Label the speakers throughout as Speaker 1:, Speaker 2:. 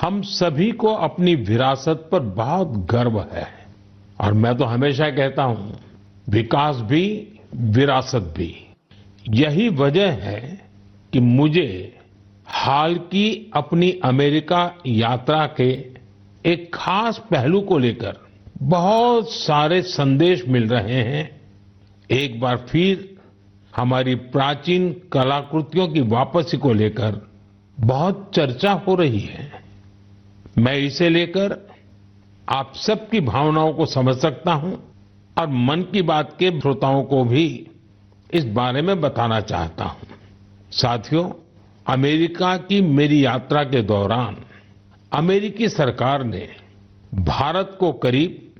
Speaker 1: हम सभी को अपनी विरासत पर बहुत गर्व है और मैं तो हमेशा कहता हूं विकास भी विरासत भी। यही वजह है कि मुझे हाल की अपनी अमेरिका यात्रा के एक खास पहलू को लेकर बहुत सारे संदेश मिल रहे हैं। एक बार फिर हमारी प्राचीन कलाकृतियों की वापसी को लेकर बहुत चर्चा हो रही है। मैं इसे लेकर आप सबकी भावनाओं को समझ सकता हूं और मन की बात के श्रोताओं को भी इस बारे में बताना चाहता हूं। साथियों, अमेरिका की मेरी यात्रा के दौरान अमेरिकी सरकार ने भारत को करीब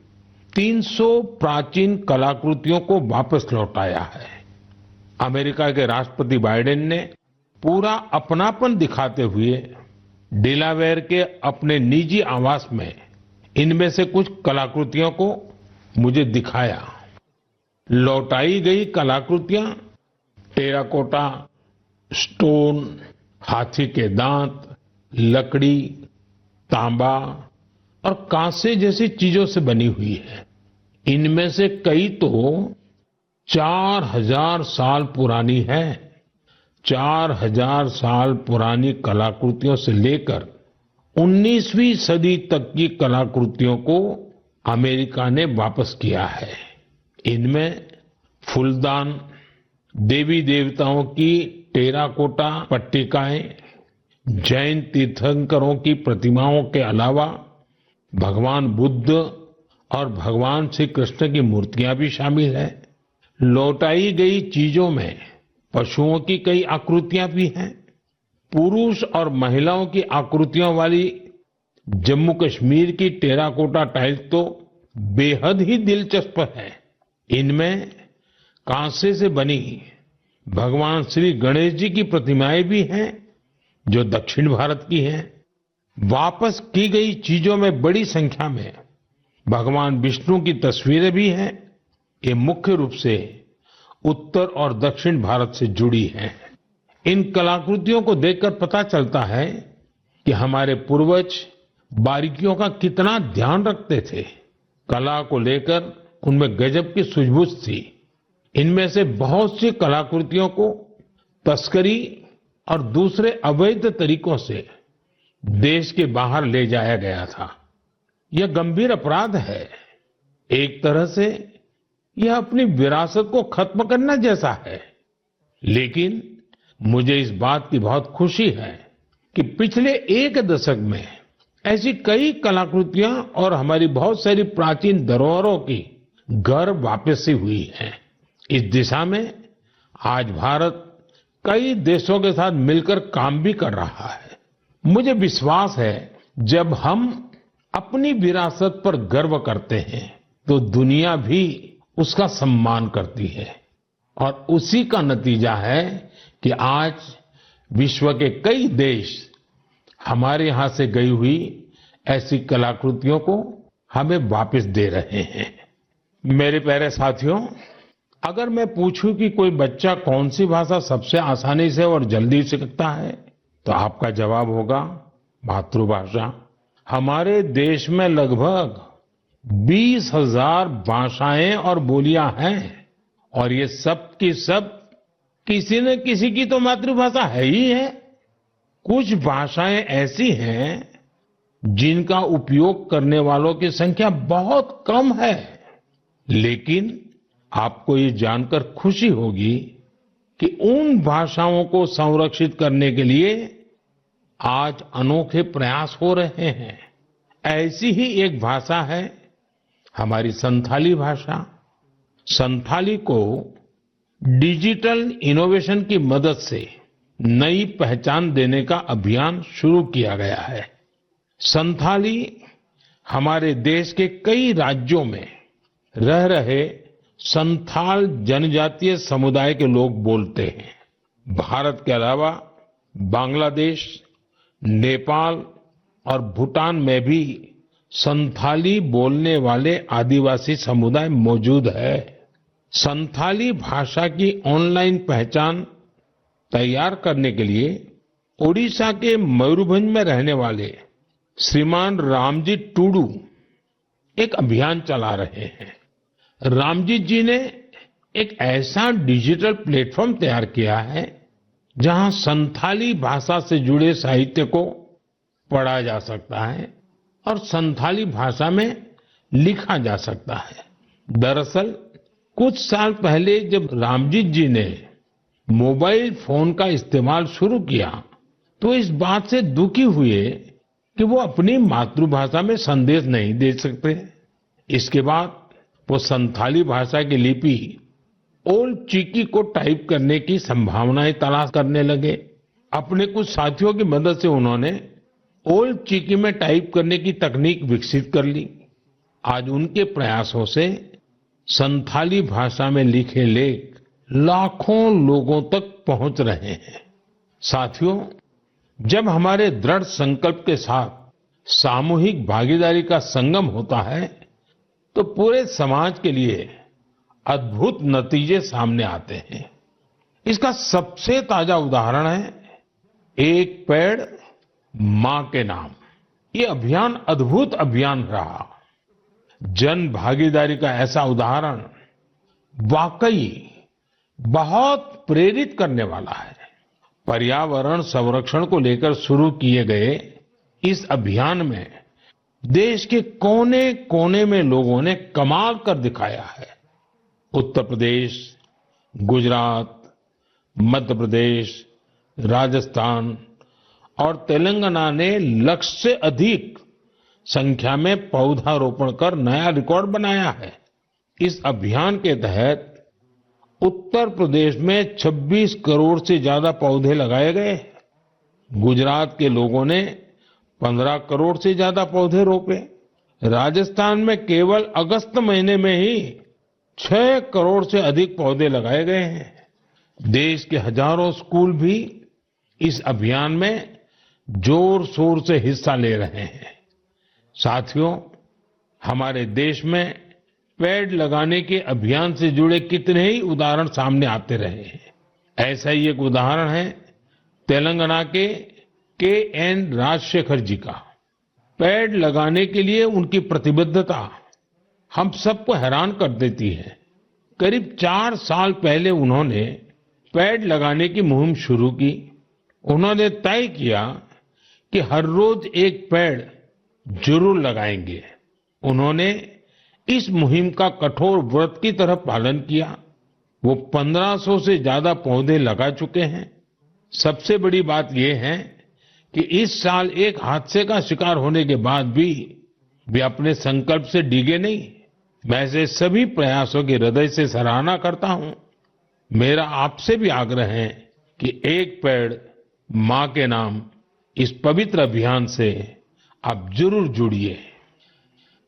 Speaker 1: 300 प्राचीन कलाकृतियों को वापस लौटाया है। अमेरिका के राष्ट्रपति बाइडेन ने पूरा अपनापन दिखाते हुए डेलावेयर के अपने निजी आवास में इनमें से कुछ कलाकृतियों को मुझे दिखाया। लौटाई गई कलाकृतियां टेराकोटा, स्टोन, हाथी के दांत, लकड़ी, तांबा और कांसे जैसी चीजों से बनी हुई है। इनमें से कई तो 4000 साल पुरानी है। 4000 साल पुरानी कलाकृतियों से लेकर 19वीं सदी तक की कलाकृतियों को अमेरिका ने वापस किया है। इनमें फूलदान, देवी देवताओं की टेराकोटा पट्टिकाएं, जैन तीर्थंकरों की प्रतिमाओं के अलावा भगवान बुद्ध और भगवान श्री कृष्ण की मूर्तियां भी शामिल हैं। लौटाई गई चीजों में पशुओं की कई आकृतियां भी हैं। पुरुष और महिलाओं की आकृतियों वाली जम्मू कश्मीर की टेराकोटा टाइल्स तो बेहद ही दिलचस्प है। इनमें कांसे से बनी भगवान श्री गणेश जी की प्रतिमाएं भी हैं जो दक्षिण भारत की हैं। वापस की गई चीजों में बड़ी संख्या में भगवान विष्णु की तस्वीरें भी हैं। ये मुख्य रूप से उत्तर और दक्षिण भारत से जुड़ी हैं। इन कलाकृतियों को देखकर पता चलता है कि हमारे पूर्वज बारीकियों का कितना ध्यान रखते थे। कला को लेकर उनमें गजब की सूझबूझ थी। इनमें से बहुत सी कलाकृतियों को तस्करी और दूसरे अवैध तरीकों से देश के बाहर ले जाया गया था। यह गंभीर अपराध है। एक तरह से यह अपनी विरासत को खत्म करना जैसा है। लेकिन मुझे इस बात की बहुत खुशी है कि पिछले एक दशक में ऐसी कई कलाकृतियां और हमारी बहुत सारी प्राचीन धरोहरों की घर वापसी हुई है। इस दिशा में आज भारत कई देशों के साथ मिलकर काम भी कर रहा है। मुझे विश्वास है जब हम अपनी विरासत पर गर्व करते हैं तो दुनिया भी उसका सम्मान करती है और उसी का नतीजा है कि आज विश्व के कई देश हमारे यहां से गई हुई ऐसी कलाकृतियों को हमें वापस दे रहे हैं। मेरे प्यारे साथियों, अगर मैं पूछूं कि कोई बच्चा कौन सी भाषा सबसे आसानी से और जल्दी सीखता है तो आपका जवाब होगा मातृभाषा। हमारे देश में लगभग 20,000 भाषाएं और बोलियां हैं और ये सब की सब किसी न किसी की तो मातृभाषा है ही है। कुछ भाषाएं ऐसी हैं जिनका उपयोग करने वालों की संख्या बहुत कम है। लेकिन आपको ये जानकर खुशी होगी कि उन भाषाओं को संरक्षित करने के लिए आज अनोखे प्रयास हो रहे हैं। ऐसी ही एक भाषा है हमारी संथाली भाषा। संथाली को डिजिटल इनोवेशन की मदद से नई पहचान देने का अभियान शुरू किया गया है। संथाली हमारे देश के कई राज्यों में रह रहे संथाल जनजातीय समुदाय के लोग बोलते हैं। भारत के अलावा बांग्लादेश, नेपाल और भूटान में भी संथाली बोलने वाले आदिवासी समुदाय मौजूद है। संथाली भाषा की ऑनलाइन पहचान तैयार करने के लिए ओडिशा के मयूरभंज में रहने वाले श्रीमान रामजी टूडू एक अभियान चला रहे हैं। रामजीत जी ने एक ऐसा डिजिटल प्लेटफॉर्म तैयार किया है जहां संथाली भाषा से जुड़े साहित्य को पढ़ा जा सकता है और संथाली भाषा में लिखा जा सकता है। दरअसल कुछ साल पहले जब रामजीत जी ने मोबाइल फोन का इस्तेमाल शुरू किया तो इस बात से दुखी हुए कि वो अपनी मातृभाषा में संदेश नहीं दे सकते। इसके बाद वो संथाली भाषा की लिपि ओल्ड चिकी को टाइप करने की संभावनाएं तलाश करने लगे। अपने कुछ साथियों की मदद से उन्होंने ओल्ड चिकी में टाइप करने की तकनीक विकसित कर ली। आज उनके प्रयासों से संथाली भाषा में लिखे लेख लाखों लोगों तक पहुंच रहे हैं। साथियों, जब हमारे दृढ़ संकल्प के साथ सामूहिक भागीदारी का संगम होता है तो पूरे समाज के लिए अद्भुत नतीजे सामने आते हैं। इसका सबसे ताजा उदाहरण है एक पेड़ मां के नाम। ये अभियान अद्भुत अभियान रहा। जन भागीदारी का ऐसा उदाहरण वाकई बहुत प्रेरित करने वाला है। पर्यावरण संरक्षण को लेकर शुरू किए गए इस अभियान में देश के कोने कोने में लोगों ने कमाल कर दिखाया है। उत्तर प्रदेश, गुजरात, मध्य प्रदेश, राजस्थान और तेलंगाना ने लक्ष्य से अधिक संख्या में पौधारोपण कर नया रिकॉर्ड बनाया है। इस अभियान के तहत उत्तर प्रदेश में 26 करोड़ से ज्यादा पौधे लगाए गए। गुजरात के लोगों ने 15 करोड़ से ज्यादा पौधे रोपे। राजस्थान में केवल अगस्त महीने में ही 6 करोड़ से अधिक पौधे लगाए गए हैं। देश के हजारों स्कूल भी इस अभियान में जोर शोर से हिस्सा ले रहे हैं। साथियों, हमारे देश में पेड़ लगाने के अभियान से जुड़े कितने ही उदाहरण सामने आते रहे हैं। ऐसा ही एक उदाहरण है तेलंगाना के एन राजशेखर जी का। पेड़ लगाने के लिए उनकी प्रतिबद्धता हम सबको हैरान कर देती है। करीब 4 साल पहले उन्होंने पेड़ लगाने की मुहिम शुरू की। उन्होंने तय किया कि हर रोज एक पेड़ जरूर लगाएंगे। उन्होंने इस मुहिम का कठोर व्रत की तरह पालन किया। वो 1500 से ज्यादा पौधे लगा चुके हैं। सबसे बड़ी बात यह है कि इस साल एक हादसे का शिकार होने के बाद भी वे अपने संकल्प से डिगे नहीं। मैं ऐसे सभी प्रयासों की हृदय से सराहना करता हूं। मेरा आपसे भी आग्रह है कि एक पेड़ मां के नाम इस पवित्र अभियान से आप जरूर जुड़िए।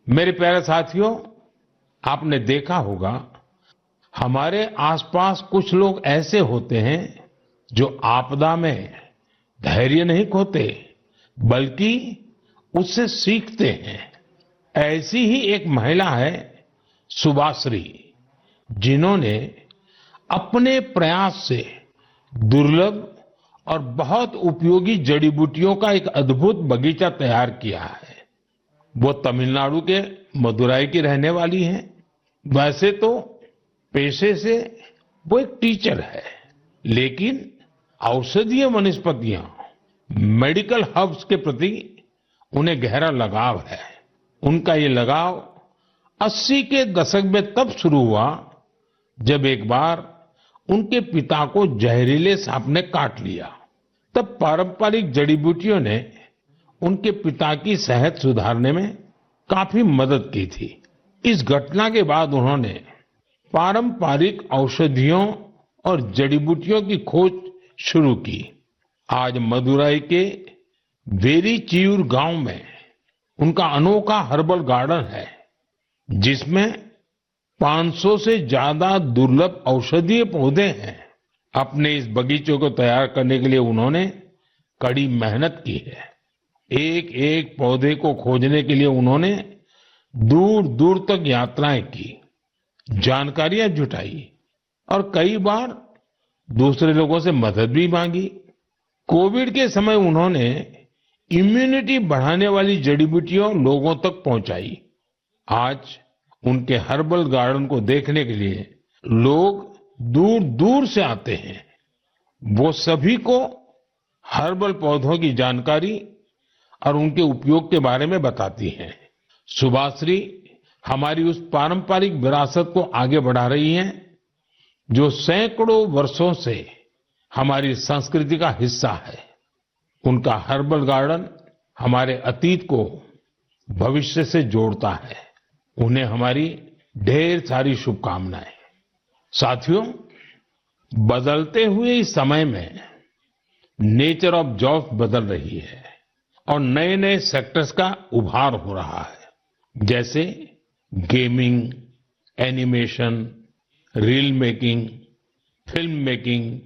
Speaker 1: मेरे प्यारे साथियों, आपने देखा होगा हमारे आसपास कुछ लोग ऐसे होते हैं जो आपदा में धैर्य नहीं खोते बल्कि उससे सीखते हैं। ऐसी ही एक महिला है सुभाश्री, जिन्होंने अपने प्रयास से दुर्लभ और बहुत उपयोगी जड़ी बूटियों का एक अद्भुत बगीचा तैयार किया है। वो तमिलनाडु के मदुराई की रहने वाली हैं। वैसे तो पेशे से वो एक टीचर है, लेकिन औषधीय वनस्पतियां, मेडिकल हर्ब्स के प्रति उन्हें गहरा लगाव है। उनका ये लगाव 80 के दशक में तब शुरू हुआ जब एक बार उनके पिता को जहरीले सांप ने काट लिया। तब पारंपरिक जड़ी बूटियों ने उनके पिता की सेहत सुधारने में काफी मदद की थी। इस घटना के बाद उन्होंने पारंपरिक औषधियों और जड़ी बूटियों की खोज शुरू की। आज मदुराई के वेरीचियूर गांव में उनका अनोखा हर्बल गार्डन है, जिसमें 500 से ज्यादा दुर्लभ औषधीय पौधे हैं। अपने इस बगीचे को तैयार करने के लिए उन्होंने कड़ी मेहनत की है। एक एक पौधे को खोजने के लिए उन्होंने दूर दूर तक यात्राएं की, जानकारियां जुटाई और कई बार दूसरे लोगों से मदद भी मांगी। कोविड के समय उन्होंने इम्यूनिटी बढ़ाने वाली जड़ी बूटियों लोगों तक पहुंचाई। आज उनके हर्बल गार्डन को देखने के लिए लोग दूर दूर से आते हैं। वो सभी को हर्बल पौधों की जानकारी और उनके उपयोग के बारे में बताती हैं। सुभाश्री हमारी उस पारंपरिक विरासत को आगे बढ़ा रही हैं जो सैकड़ों वर्षों से हमारी संस्कृति का हिस्सा है। उनका हर्बल गार्डन हमारे अतीत को भविष्य से जोड़ता है। उन्हें हमारी ढेर सारी शुभकामनाएं। साथियों, बदलते हुए इस समय में नेचर ऑफ जॉब्स बदल रही है और नए नए सेक्टर्स का उभार हो रहा है, जैसे gaming, animation, reel making, film making,